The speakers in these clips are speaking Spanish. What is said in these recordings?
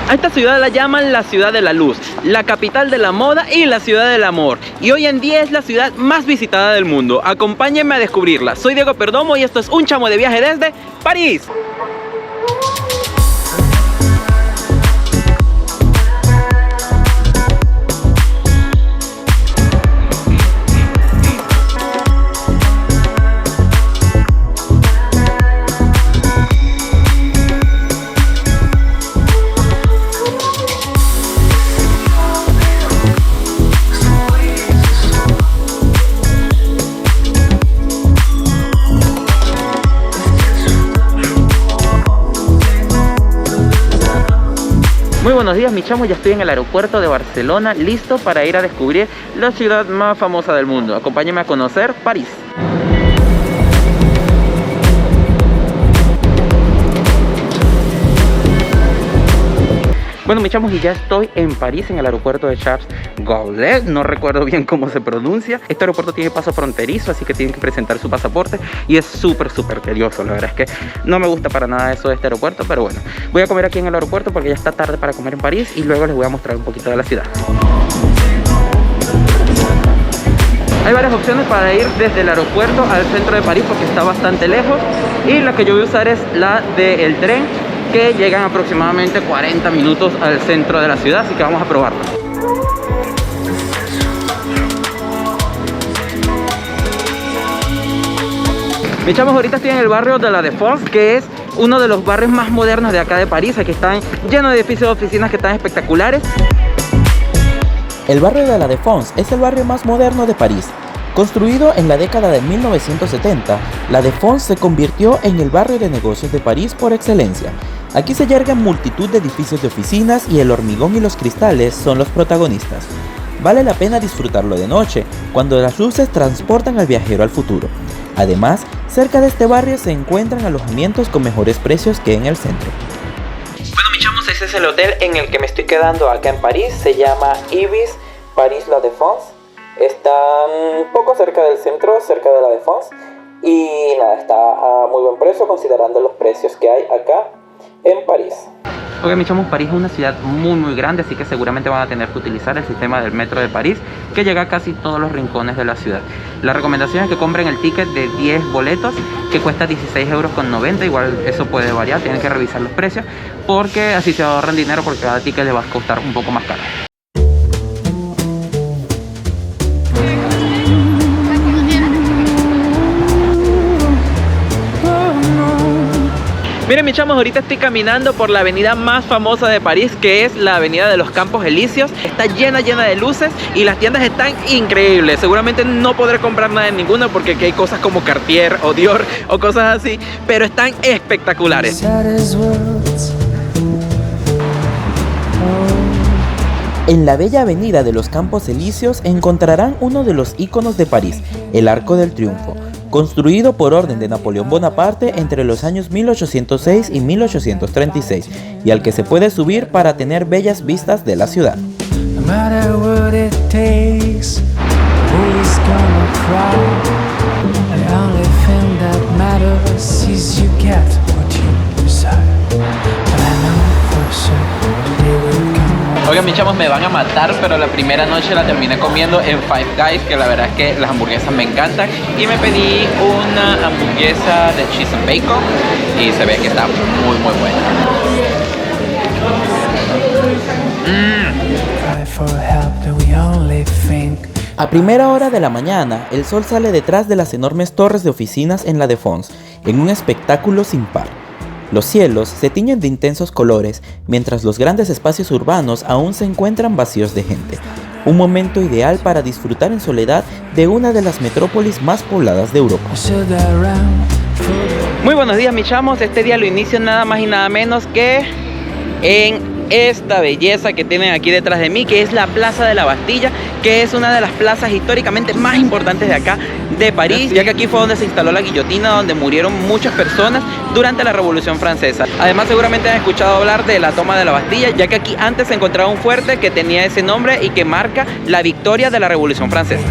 A esta ciudad la llaman la ciudad de la luz, la capital de la moda y la ciudad del amor. Y hoy en día es la ciudad más visitada del mundo. Acompáñenme a descubrirla. Soy Diego Perdomo y esto es Un Chamo de Viaje desde París. Muy buenos días mis chamos, ya estoy en el aeropuerto de Barcelona, listo para ir a descubrir la ciudad más famosa del mundo. Acompáñenme a conocer París. Bueno mis chamos, y ya estoy en París, en el aeropuerto de Charles de Gaulle, no recuerdo bien cómo se pronuncia. Este aeropuerto tiene paso fronterizo, así que tienen que presentar su pasaporte y es súper tedioso. La verdad es que no me gusta para nada eso de este aeropuerto, pero bueno, voy a comer aquí en el aeropuerto porque ya está tarde para comer en París y luego les voy a mostrar un poquito de la ciudad. Hay varias opciones para ir desde el aeropuerto al centro de París porque está bastante lejos, y la que yo voy a usar es la del tren, que llegan aproximadamente 40 minutos al centro de la ciudad, así que vamos a probarlo. Mis chamos, ahorita estoy en el barrio de la Défense, que es uno de los barrios más modernos de acá de París. Aquí están llenos de edificios de oficinas que están espectaculares. El barrio de la Défense es el barrio más moderno de París. Construido en la década de 1970, la Défense se convirtió en el barrio de negocios de París por excelencia. Aquí se yerguen multitud de edificios de oficinas y el hormigón y los cristales son los protagonistas. Vale la pena disfrutarlo de noche, cuando las luces transportan al viajero al futuro. Además, cerca de este barrio se encuentran alojamientos con mejores precios que en el centro. Bueno mis chamos, ese es el hotel en el que me estoy quedando acá en París. Se llama Ibis Paris La Défense. Está un poco cerca del centro, cerca de la Défense. Y nada, está a muy buen precio considerando los precios que hay acá en París. Ok mis chamos, París es una ciudad muy grande, así que seguramente van a tener que utilizar el sistema del metro de París, que llega a casi todos los rincones de la ciudad. La recomendación es que compren el ticket de 10 boletos, que cuesta 16,90 €. Igual eso puede variar, tienen que revisar los precios, porque así se ahorran dinero, porque cada ticket les va a costar un poco más caro. Miren mis chamos, ahorita estoy caminando por la avenida más famosa de París, que es la avenida de los Campos Elíseos. Está llena de luces y las tiendas están increíbles. Seguramente no podré comprar nada en ninguna porque aquí hay cosas como Cartier o Dior o cosas así, pero están espectaculares. En la bella avenida de los Campos Elíseos encontrarán uno de los íconos de París, el Arco del Triunfo, construido por orden de Napoleón Bonaparte entre los años 1806 y 1836, y al que se puede subir para tener bellas vistas de la ciudad. Oigan mis chamos, me van a matar, pero la primera noche la terminé comiendo en Five Guys, que la verdad es que las hamburguesas me encantan, y me pedí una hamburguesa de cheese and bacon y se ve que está muy buena. A primera hora de la mañana, el sol sale detrás de las enormes torres de oficinas en la Défense, en un espectáculo sin par. Los cielos se tiñen de intensos colores, mientras los grandes espacios urbanos aún se encuentran vacíos de gente. Un momento ideal para disfrutar en soledad de una de las metrópolis más pobladas de Europa. Muy buenos días mis chamos, este día lo inicio nada más y nada menos que en esta belleza que tienen aquí detrás de mí, que es la Plaza de la Bastilla, que es una de las plazas históricamente más importantes de acá de París, ya que aquí fue donde se instaló la guillotina, donde murieron muchas personas durante la Revolución Francesa. Además seguramente han escuchado hablar de la toma de la Bastilla, ya que aquí antes se encontraba un fuerte que tenía ese nombre y que marca la victoria de la Revolución Francesa.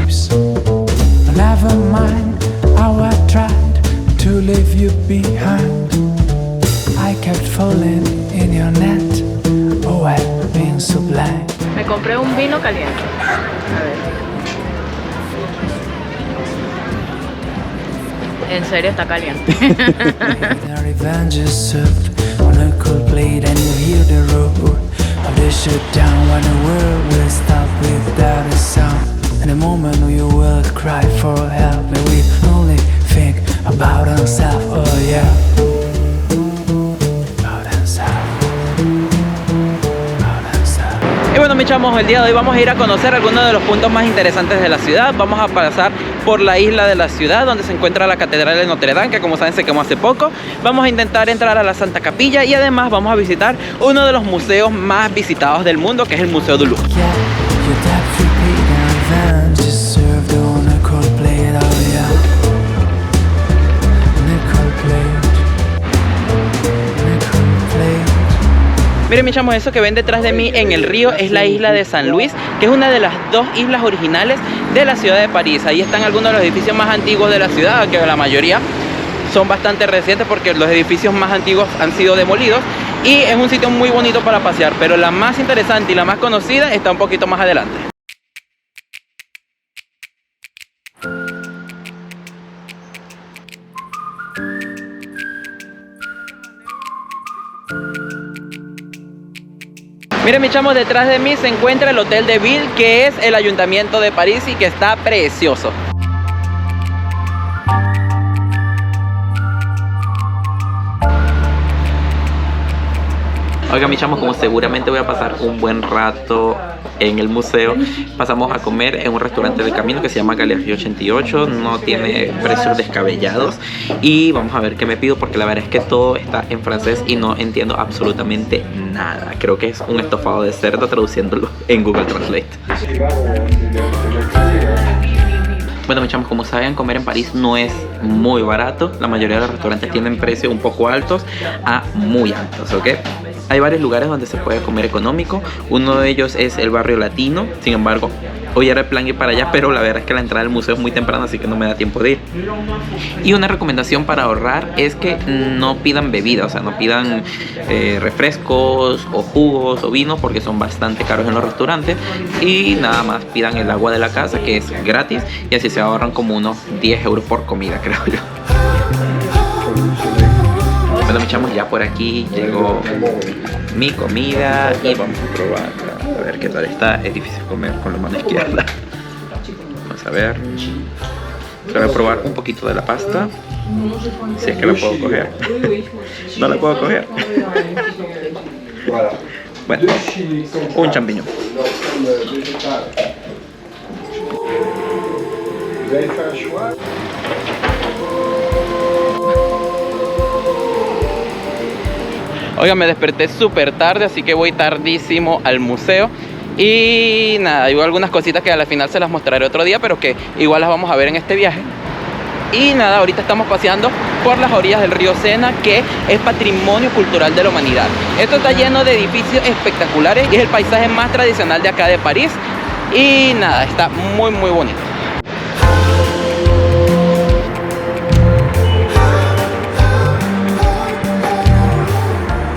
o caliente? A ver. En serio está caliente. Y bueno, mis chamos, el día de hoy vamos a ir a conocer algunos de los puntos más interesantes de la ciudad. Vamos a pasar por la isla de la ciudad, donde se encuentra la Catedral de Notre Dame, que como saben se quemó hace poco. Vamos a intentar entrar a la Santa Capilla y además vamos a visitar uno de los museos más visitados del mundo, que es el Museo du Louvre. Miren, mis chamos, eso que ven detrás de mí en el río es la isla de San Luis, que es una de las dos islas originales de la ciudad de París. Ahí están algunos de los edificios más antiguos de la ciudad, que la mayoría son bastante recientes porque los edificios más antiguos han sido demolidos. Y es un sitio muy bonito para pasear, pero la más interesante y la más conocida está un poquito más adelante. Miren, mis chamos, detrás de mí se encuentra el Hotel de Ville, que es el ayuntamiento de París y que está precioso. Oigan, mis chamos, como seguramente voy a pasar un buen rato en el museo, pasamos a comer en un restaurante del camino que se llama Galerie 88. No tiene precios descabellados y vamos a ver qué me pido, porque la verdad es que todo está en francés y no entiendo absolutamente nada. Creo que es un estofado de cerdo traduciéndolo en Google Translate. Bueno, mis chamos, como saben, comer en París no es muy barato. La mayoría de los restaurantes tienen precios un poco altos a muy altos, ¿ok? Hay varios lugares donde se puede comer económico. Uno de ellos es el barrio latino. Sin embargo, hoy era el plan ir para allá, pero la verdad es que la entrada del museo es muy temprana, así que no me da tiempo de ir. Y una recomendación para ahorrar es que no pidan bebidas, o sea, no pidan refrescos o jugos o vinos, porque son bastante caros en los restaurantes. Y nada más pidan el agua de la casa, que es gratis, y así se ahorran como unos 10 euros por comida, creo yo. Bueno, mis chamos, ya por aquí llegó mi comida y vamos a probar a ver qué tal está. Es difícil comer con la mano izquierda. Vamos a ver. Voy a probar un poquito de la pasta, si es que la puedo coger. No la puedo coger. Bueno, un champiñón. Oigan, me desperté súper tarde, así que voy tardísimo al museo. Y nada, hay algunas cositas que al final se las mostraré otro día, pero que igual las vamos a ver en este viaje. Y nada, ahorita estamos paseando por las orillas del río Sena, que es patrimonio cultural de la humanidad. Esto está lleno de edificios espectaculares y es el paisaje más tradicional de acá de París. Y nada, está muy muy bonito.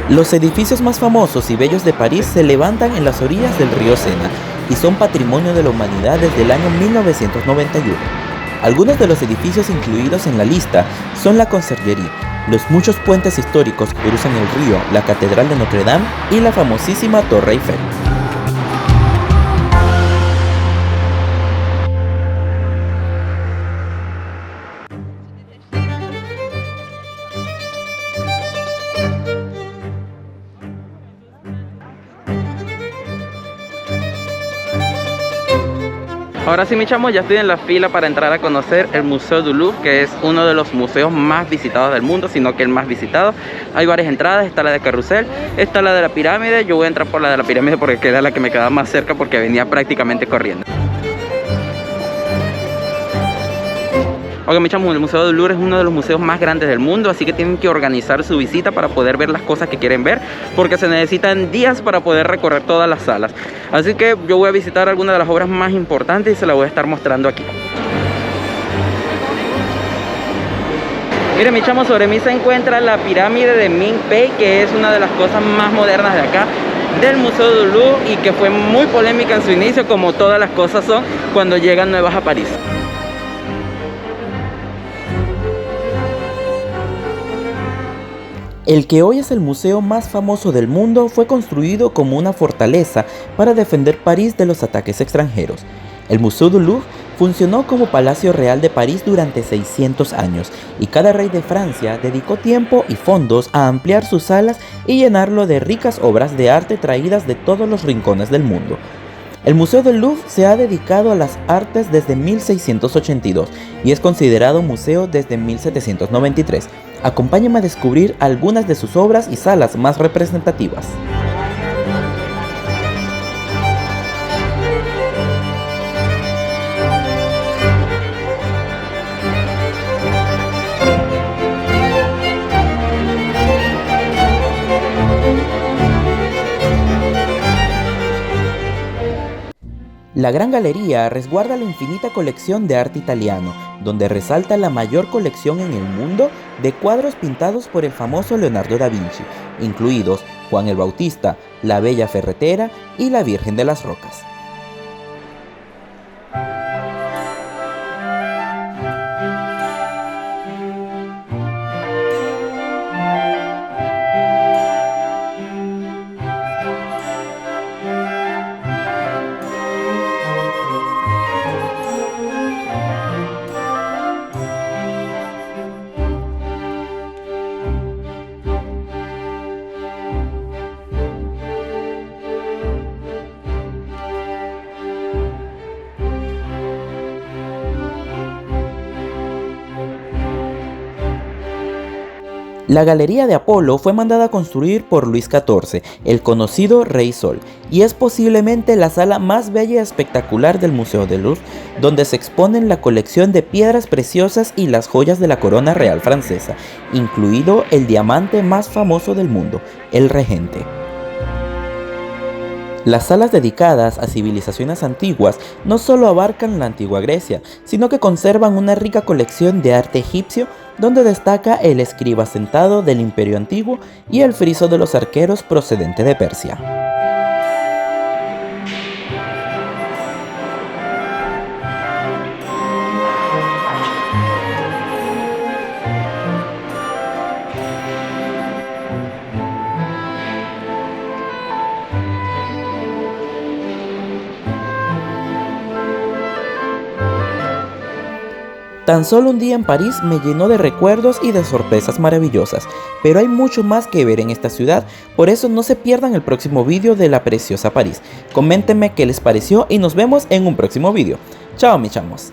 Los edificios más famosos y bellos de París se levantan en las orillas del río Sena y son patrimonio de la humanidad desde el año 1991. Algunos de los edificios incluidos en la lista son la Conciergerie, los muchos puentes históricos que cruzan el río, la Catedral de Notre Dame y la famosísima Torre Eiffel. Ahora sí, mis chamos, ya estoy en la fila para entrar a conocer el Museo du Louvre, que es uno de los museos más visitados del mundo, sino que el más visitado. Hay varias entradas, está la de Carrusel, está la de la pirámide. Yo voy a entrar por la de la pirámide porque queda la que me quedaba más cerca, porque venía prácticamente corriendo. Oigan, mis chamos, el Museo du Louvre es uno de los museos más grandes del mundo, así que tienen que organizar su visita para poder ver las cosas que quieren ver, porque se necesitan días para poder recorrer todas las salas. Así que yo voy a visitar algunas de las obras más importantes y se las voy a estar mostrando aquí. Miren, mis chamos, sobre mí se encuentra la pirámide de Ming Pei, que es una de las cosas más modernas de acá. del Museo del Louvre y que fue muy polémica en su inicio, como todas las cosas son cuando llegan nuevas a París. El que hoy es el museo más famoso del mundo fue construido como una fortaleza para defender París de los ataques extranjeros. El Museo du Louvre funcionó como Palacio Real de París durante 600 años y cada rey de Francia dedicó tiempo y fondos a ampliar sus salas y llenarlo de ricas obras de arte traídas de todos los rincones del mundo. El Museo del Louvre se ha dedicado a las artes desde 1682 y es considerado museo desde 1793. Acompáñame a descubrir algunas de sus obras y salas más representativas. La Gran Galería resguarda la infinita colección de arte italiano, donde resalta la mayor colección en el mundo de cuadros pintados por el famoso Leonardo da Vinci, incluidos Juan el Bautista, la Bella Ferretera y la Virgen de las Rocas. La Galería de Apolo fue mandada a construir por Luis XIV, el conocido Rey Sol, y es posiblemente la sala más bella y espectacular del Museo del Louvre, donde se exponen la colección de piedras preciosas y las joyas de la corona real francesa, incluido el diamante más famoso del mundo, el Regente. Las salas dedicadas a civilizaciones antiguas no solo abarcan la antigua Grecia, sino que conservan una rica colección de arte egipcio, donde destaca el escriba sentado del Imperio Antiguo y el friso de los arqueros procedente de Persia. Tan solo un día en París me llenó de recuerdos y de sorpresas maravillosas, pero hay mucho más que ver en esta ciudad, por eso no se pierdan el próximo vídeo de la preciosa París. Coméntenme qué les pareció y nos vemos en un próximo vídeo. Chao mis chamos.